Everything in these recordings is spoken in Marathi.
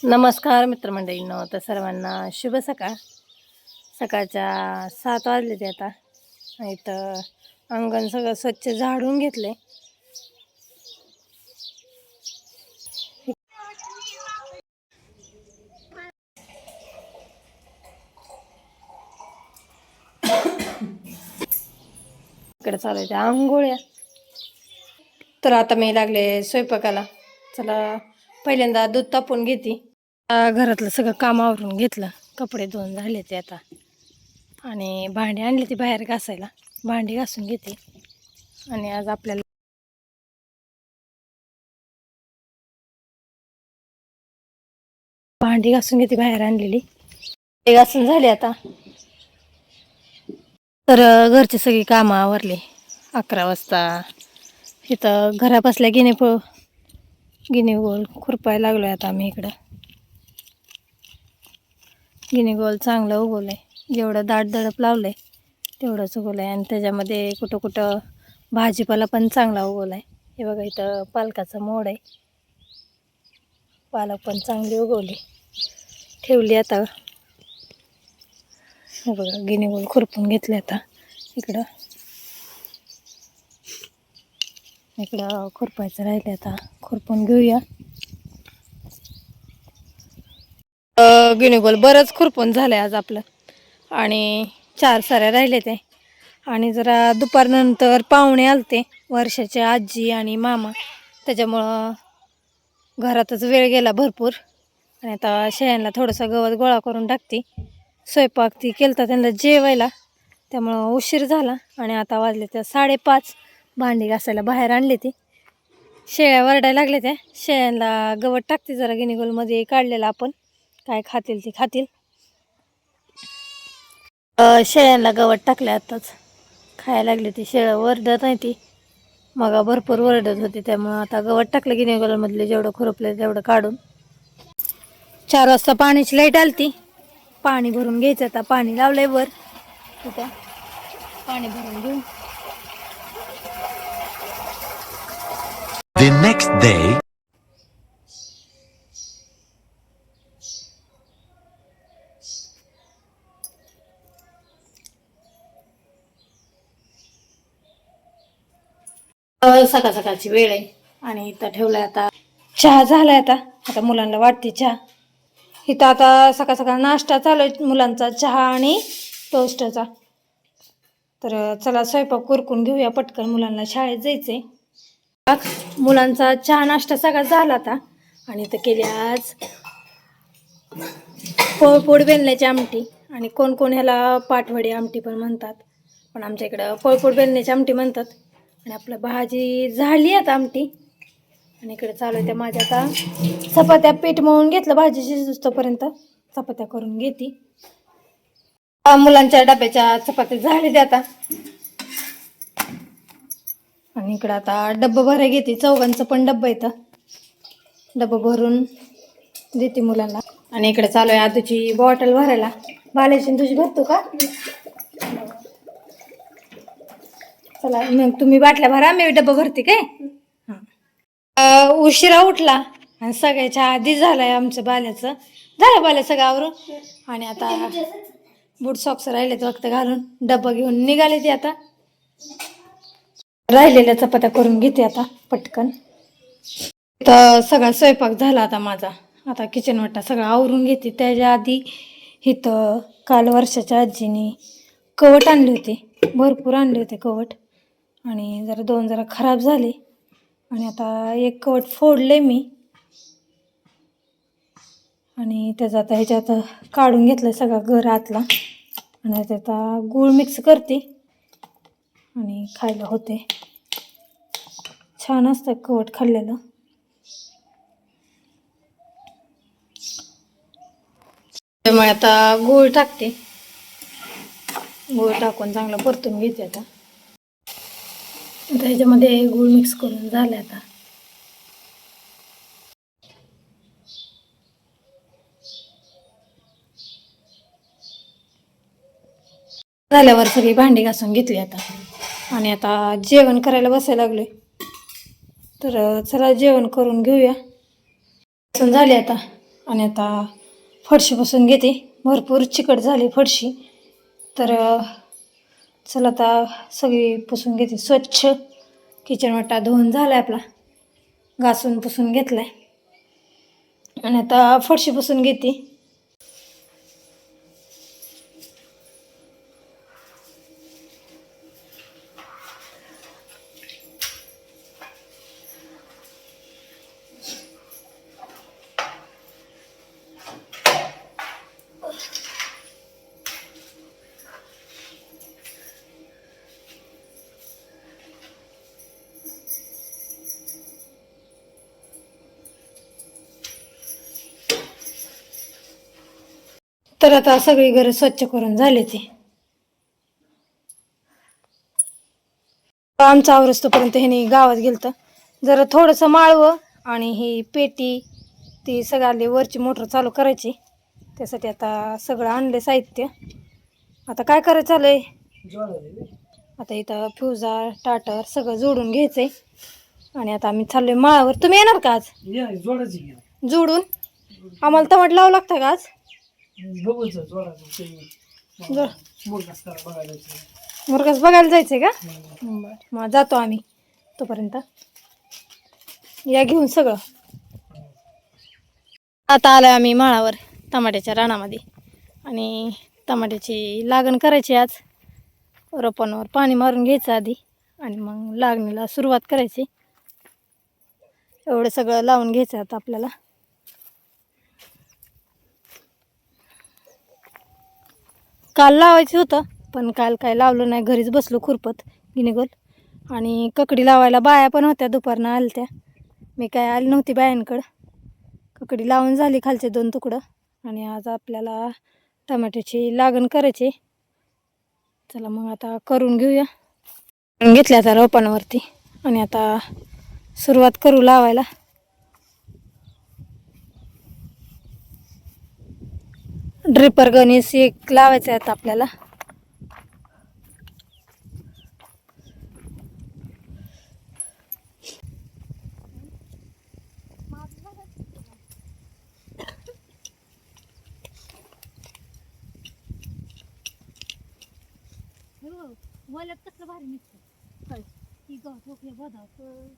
नमस्कार मित्रमंडळींनो, तर सर्वांना शुभ सकाळ. सकाळच्या 7 वाजले ते आता. इथं अंगण सगळं स्वच्छ झाडून घेतले. इकडे चालू आहे त्या आंघोळ्या. तर आता मी लागले स्वयंपाकाला. चला पहिल्यांदा दूध तापून घेते. घरातलं सगळं काम आवरून घेतलं. कपडे धुवून झाले ते आता. आणि भांडी आणली ती बाहेर घासायला. भांडी घासून घेते. आणि आज आपल्याला भांडी घासून घेते बाहेर आणलेली. ते घासून झाले आता. तर घरची सगळी कामं आवरली 11 वाजता. इथं घरापासल्या गिनीगोल खुरपायला लागलो आहे आता आम्ही. इकडं गिनीगोल चांगलं उगवलं आहे. जेवढं दाट दडप लावलं आहे तेवढंच उगवलं आहे. आणि त्याच्यामध्ये कुठं कुठं भाजीपाला पण चांगला उगवला आहे. हे बघा, इथं पालकाचा मोड आहे. पालक पण चांगली उगवली ठेवली आता. हे बघा, गिनीगोल खुरपून घेतले आता. इकडं खुरपायचं राहिले, आता खुरपून घेऊया. गिनीगोल बरंच खुरपून झालंय आज आपलं. आणि 4 साऱ्या राहिले ते. आणि जरा दुपारनंतर पाहुणे आलते, वर्षाचे आजी आणि मामा. त्याच्यामुळं घरातच वेळ गेला भरपूर. आणि आता शेळ्यांना थोडंसं गवत गोळा करून टाकते. स्वयंपाक ती केलता त्यांना जेवायला, त्यामुळं उशीर झाला. आणि आता वाजले त्या 5:30. भांडी घासायला बाहेर आणली ती. शेळ्या वरडायला लागल्या त्या. शेळ्यांना गवत टाकते जरा गिनीगोलमध्ये काढलेलं आपण. काय खातील ती खातील. शेळ्यांना गवत टाकले आताच, खायला लागली ती. शेळं वरडत नाही ती, मग भरपूर वरडत होती. त्यामुळं आता गवत टाकलं गिनीगोलमधले, जेवढं खुरपलं तेवढं काढून. 4 वाजता पाण्याची लाईट आलती. पाणी भरून घ्यायचं आता. पाणी लावलंय वर, तिथं पाणी भरून घेऊन. The next day. सकाळ सकाळची वेळ आहे. आणि इथं ठेवलाय आता. चहा झालाय आता. आता मुलांना वाटते चहा. इथं आता सकाळ सकाळ नाश्ता चालू आहे मुलांचा, चहा आणि टोस्टचा. तर चला स्वयंपाक उरकून घेऊया पटकन, मुलांना शाळेत जायचंय. मुलांचा चहा नाश्ता सगळा झाला आता. आणि इथं केली आज पोळपोड बेलण्याची आमटी. आणि कोण कोण ह्याला पाटवडी आमटी पण म्हणतात, पण आमच्या इकडं पोळपोड बेलण्याची आमटी म्हणतात. आणि आपलं भाजी झाली आता आमटी. आणि इकडे चालू आहे त्या माझ्या आता चपात्या. पीठ मळून घेतलं भाजी शिजतोपर्यंत. चपात्या करून घेते. मुलांच्या डब्याच्या चपात्या झाल्या त्या आता. आणि इकडं आता डब्बा भरायला घेते. चौघांचं पण डब्बा येतं, डब्बा भरून देते मुलांना. आणि इकडे चालू आहे आधीची बॉटल भरायला. बाल्याची तुझी भरतो का? चला मग तुम्ही बाटल्या भरा, मी डब्बा भरते काय. उशिरा उठला आणि सगळ्याच्या आधी झालाय आमचं बाल्याचं. झालं बाल्या सगळं आवरून. आणि आता बूट सॉक्स राहिलेत वक्त घालून डब्बा घेऊन निघाले ते आता. राहिलेल्या चपात्या करून घेते आता पटकन. तर सगळा स्वयंपाक झाला आता माझा. आता किचन वाटा सगळं आवरून घेते. त्याच्या आधी इथं काल वर्षाच्या आजीने कवट आणले होते, भरपूर आणले होते कवट. आणि जरा खराब झाले. आणि आता एक कवट फोडले मी. आणि त्याचा आता ह्याच्यात काढून घेतलं सगळा गर आतला. आणि त्यात गूळ मिक्स करते आणि खायला होते. छान असतं कवट खाल्लेलं. त्यामुळे आता गूळ टाकते. गूळ टाकून चांगलं परतून घेते आता. ह्याच्यामध्ये गूळ मिक्स करून झालं आता. झाल्यावर सगळी भांडी घासून घेतली आता. आणि आता जेवण करायला बसायला लागले. तर चला जेवण करून घेऊया. झाले आता. आणि आता फरशी पुसून घेते. भरपूर चिकट झाली फरशी. तर चला आता सगळी पुसून घेते स्वच्छ. किचन वाटा धुवून झाला आपला, घासून पुसून घेतलाय आणि आता फरशी पुसून घेते. तर आता सगळी घरं स्वच्छ करून झाले ते. आमचं आवरस्तोपर्यंत ह्याने गावात गेलतं. जरा थोडंसं माळवं आणि ही पेटी ती सगळी वरची मोटर चालू करायची. त्यासाठी आता सगळं आणले साहित्य. आता काय करायचं चालंय, आता इथं फ्युजा टाटर सगळं जोडून घ्यायचंय. आणि आता आम्ही चाललोय माळावर. तुम्ही येणार का आज जोडून? आम्हाला टमाट लावं लागतं का आज? मुरघास बघायला जायचंय का? बरं, मग जातो आम्ही तोपर्यंत. या घेऊन सगळं. आता आलोय आम्ही माळावर टमाट्याच्या रानामध्ये. आणि टमाट्याची लागण करायची आज. रोपांवर पाणी मारून घ्यायचं आधी आणि मग लागणीला सुरुवात करायची. एवढं सगळं लावून घ्यायचं आता आपल्याला. काल लावायचं होतं पण काल काय लावलं नाही, घरीच बसलो खुरपत गिनीगोल. आणि ककडी लावायला बाया पण होत्या, दुपारनं आल्या. मी काय आली नव्हती बायांकडं. ककडी लावून झाली खालचे 2 तुकडं. आणि आज आपल्याला टमाट्याची लागण करायची. चला मग आता करून घेऊया. घेतल्या आता रोपांवरती आणि आता सुरुवात करू लावायला. ड्रिपर गणेश एक लावायचं आहे आता आपल्याला. वल्यात कसलं भारी निघतं काय की गवत बदावतं.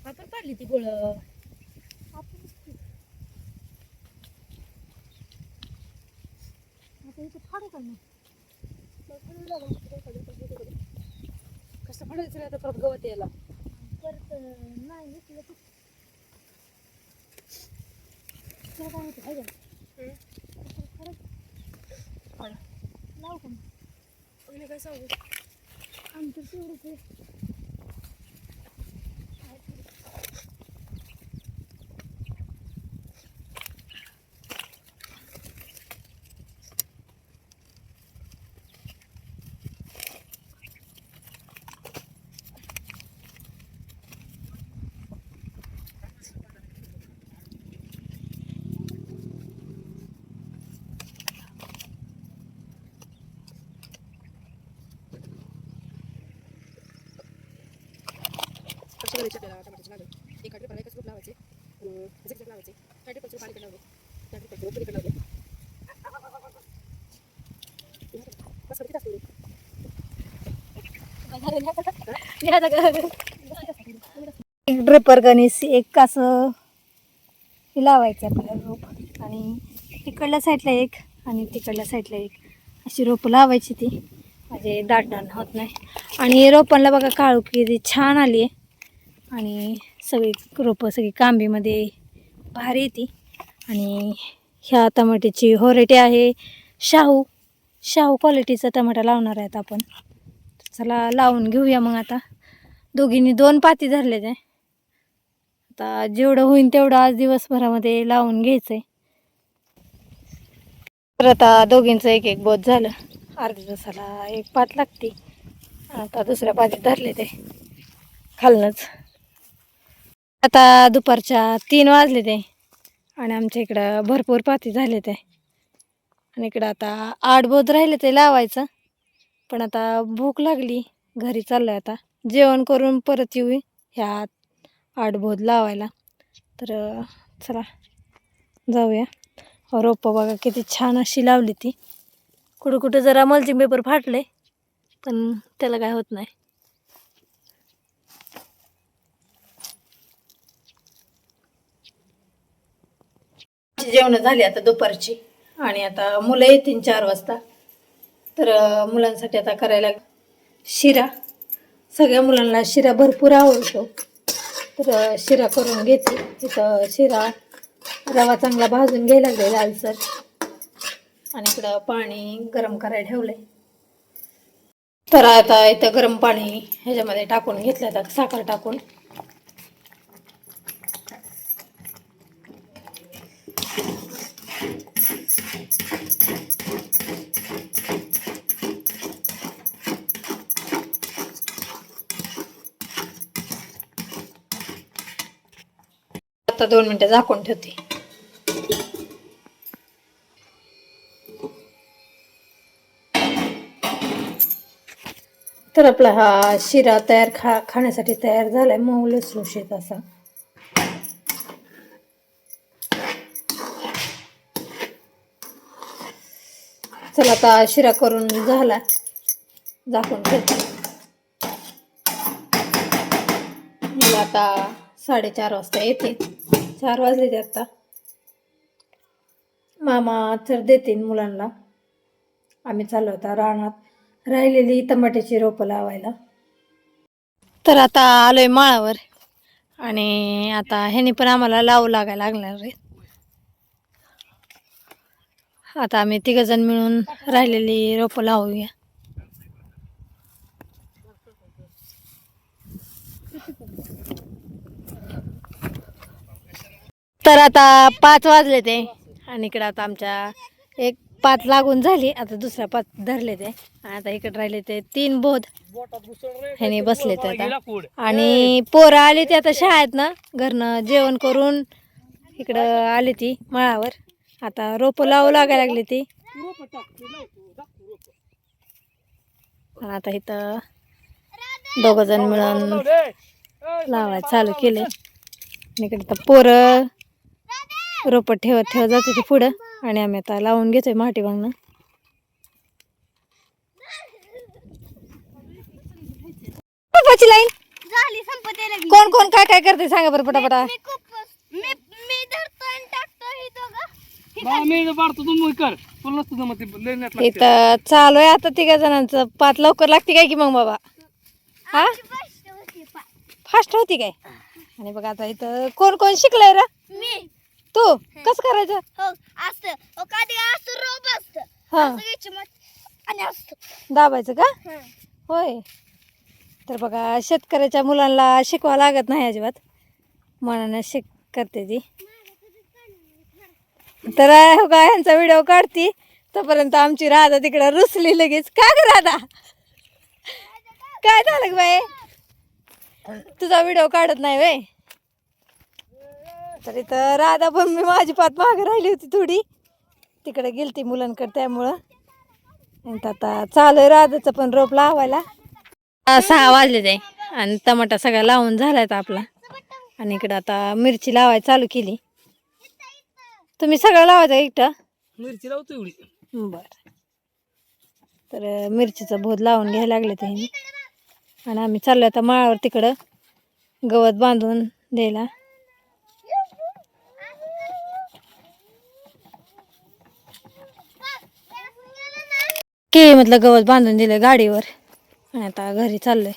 आपण पाडली ती गोळ. आता इथे फाडू का नाही? कसं फाडायचं आता परत गवत यायला परत नाही घेतलं तर काय होतं लावू का मग काय सांगू आमचं तेवढंच आहे. लावायची आपल्याला टमाट्याची लागेल. एक पेपरला एकच रोप लावायचे आणि झिकझॅक लावायचे. पेपरचं पाणी पण लावले. पेपरचं रोप पण लावले. बस किती असते एक ड्रिपर गणेश एक असं हे लावायचं आपल्याला रोप आणि तिकडल्या साईडला एक आणि तिकडल्या साईडला एक अशी रोपं लावायची ती म्हणजे दाटण होत नाही. आणि रोपांना बघा काळू किती छान आली आहे आणि सगळी रोपं सगळी कांबीमध्ये भारी येते. आणि ह्या टमाट्याची व्हरायटी आहे शाहू क्वालिटीचा टमाटा लावणार आहेत आपण. चला लावून घेऊया मग. आता दोघींनी 2 पाती धरले ते. आता जेवढं होईल तेवढं आज दिवसभरामध्ये लावून घ्यायचं आहे. तर आता दोघींचं एक एक बोध झालं. अर्ध्या दिवसाला एक पात लागते. आता दुसऱ्या पातीत धरले ते खालनंच. आता दुपारच्या 3 वाजले ते आणि आमच्या इकडं भरपूर पाती झाले ते. आणि इकडं आता 8 बोध राहिले ते लावायचं. पण आता भूक लागली, घरी चाललं आहे. आता जेवण करून परत येऊ ह्या 8 बोध लावायला. तर चला जाऊया. रोपं बघा किती छान अशी लावली ती. कुठं कुठं जरा मल्चिंग पेपर फाटले पण त्याला काय होत नाही. जेवण झाली आता दुपारची आणि आता मुलं येतील 4 वाजता. तर मुलांसाठी आता करायला शिरा. सगळ्या मुलांना शिरा भरपूर आवडतो. तर शिरा करून घेते. इथं शिरा रवा चांगला भाजून घ्यायला लागले लालसर. आणि इकडं पाणी गरम करायला ठेवलंय. तर आता इथं गरम पाणी ह्याच्यामध्ये टाकून घेतलं. आता साखर टाकून आता 2 मिनिटं झाकून ठेवते. तर आपला हा शिरा तयार खाण्यासाठी तयार झालाय. मऊ लुसलुशीत असा. चला आता शिरा करून झाला, झाकून ठेवते. मला आता 4:30 वाजता येते. 4 वाजले ते आता. मामा तर देतील मुलांना. आम्ही चाललो होता रानात राहिलेली टमाट्याची रोपं लावायला. तर आता आलोय माळावर आणि आता ह्याने पण आम्हाला लावू लागायला लागणार आहे. आता आम्ही 3 जण मिळून राहिलेली रोपं लावूया. तर आता 5 वाजले ते आणि इकडं आता आमच्या एक पात लागून झाली. आता दुसऱ्या पात धरले ते. आता इकडे राहिले ते 3 बोध ह्याने बसले ते आता. आणि पोरं आली ते आता शाळेत ना घरनं जेवण करून इकडं आली ती माळावर. आता रोपं लावू लागायला लागली ती. आता इथं 2 जण मिळून लावायला चालू केले. इकडे तर पोरं रोपं ठेवत जाते ते पुढं आणि आम्ही आता लावून घेतोय माठी वांगणं. लाईन झाली संपत यायला लागली. कोण कोण काय काय करते सांगा बरं पटापटा. मी धरतो आणि टाकतो ही दोघं. बाबा मी पाडतो तू मग कर. तुला नसतं जमत ते लय नेट लागते. इथं चालू आहे आता 3 जणांचं. पात लवकर लागते काय की मग बाबा. हा बस होती पा. फास्ट होती काय. आणि बघा आता इथं कोण कोण शिकलंय रा. मी तू कसं करायचं. हो असं हो कधी असं रोप असतं. हा असं घ्यायचं मग आणि असं दाबायचं का. हं. होय. तर बघा शेतकऱ्याच्या मुलांना शिकवा लागत नाही अजिबात. मनाने करते ती. तर हो का ह्यांचा व्हिडिओ काढती तोपर्यंत आमची राधा तिकडं रुसली लगेच. का ग राधा काय झालं बाई. तुझा व्हिडिओ काढत नाही वे. तरी तर राधा पण मी माझी पात मागे राहिली होती थोडी. तिकडे गेलती मुलांकडे त्यामुळं. आता चालू आहे राधाचं पण रोप लावायला. 6 वाजले ते आणि टमाटा सगळा लावून झालाय आता आपला. आणि इकडं आता मिरची लावायला चालू केली. तुम्ही सगळं लावायचं एकटं? मिरची लावतो एवढी. बर. तर मिरचीचं भोद लावून घ्यायला लागले ते. आणि आम्ही चाललो आता माळावर तिकडं गवत बांधून द्यायला. म्हटलं गवत बांधून दिलं गाडीवर आणि आता घरी चाललोय.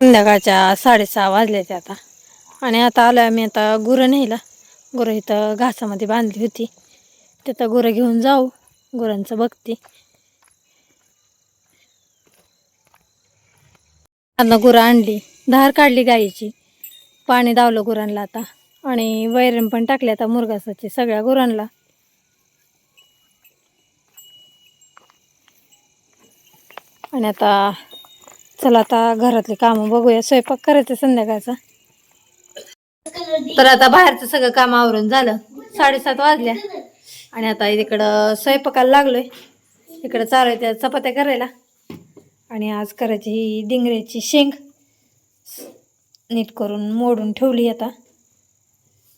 संध्याकाळच्या 6:30 वाजल्याचे आता. आणि आता आलोय आम्ही आता गुरं न्यायला. गुरं इथं घासामध्ये बांधली होती. तिथं गुरं घेऊन जाऊ. गुरांचं बघते. आता गुरं आणली, धार काढली गाईची, पाणी दावलं गुरांना आता. आणि वैरण पण टाकले आता मुरघासाची सगळ्या गुरांना. आणि आता चला आता घरातली कामं बघूया. स्वयंपाक करायचं संध्याकाळचा. तर आता बाहेरचं सगळं काम आवरून झालं. 7:30 वाजल्या आणि आता इकडं स्वयंपाकाला लागलोय. इकडं चालू आहे त्या चपात्या करायला. आणि आज करायची ही डिंगऱ्याची शेंग नीट करून मोडून ठेवली. आता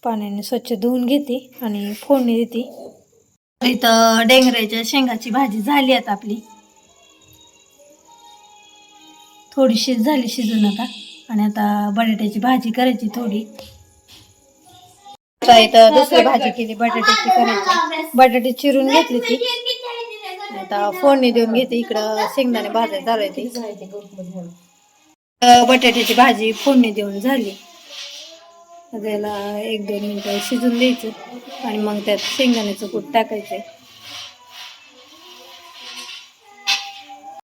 पाण्याने स्वच्छ धुवून घेते आणि फोडणी देते. इथं डेंगऱ्याच्या शेंगाची भाजी झाली आता आपली. थोडीशी झाली शिजून आता. आणि आता बटाट्याची भाजी करायची थोडी. आता इथं दुसरी भाजी केली बटाट्याची करायची. बटाटे चिरून घेतली ती. आता फोडणी देऊन घेते. इकडं शेंगदाणे भाजायला चालू आहे ते. बटाट्याची भाजी फोडणी देऊन झाली. त्याला 1-2 मिनिटं शिजून द्यायचं आणि मग त्यात शेंगदाण्याचं कूट टाकायचं.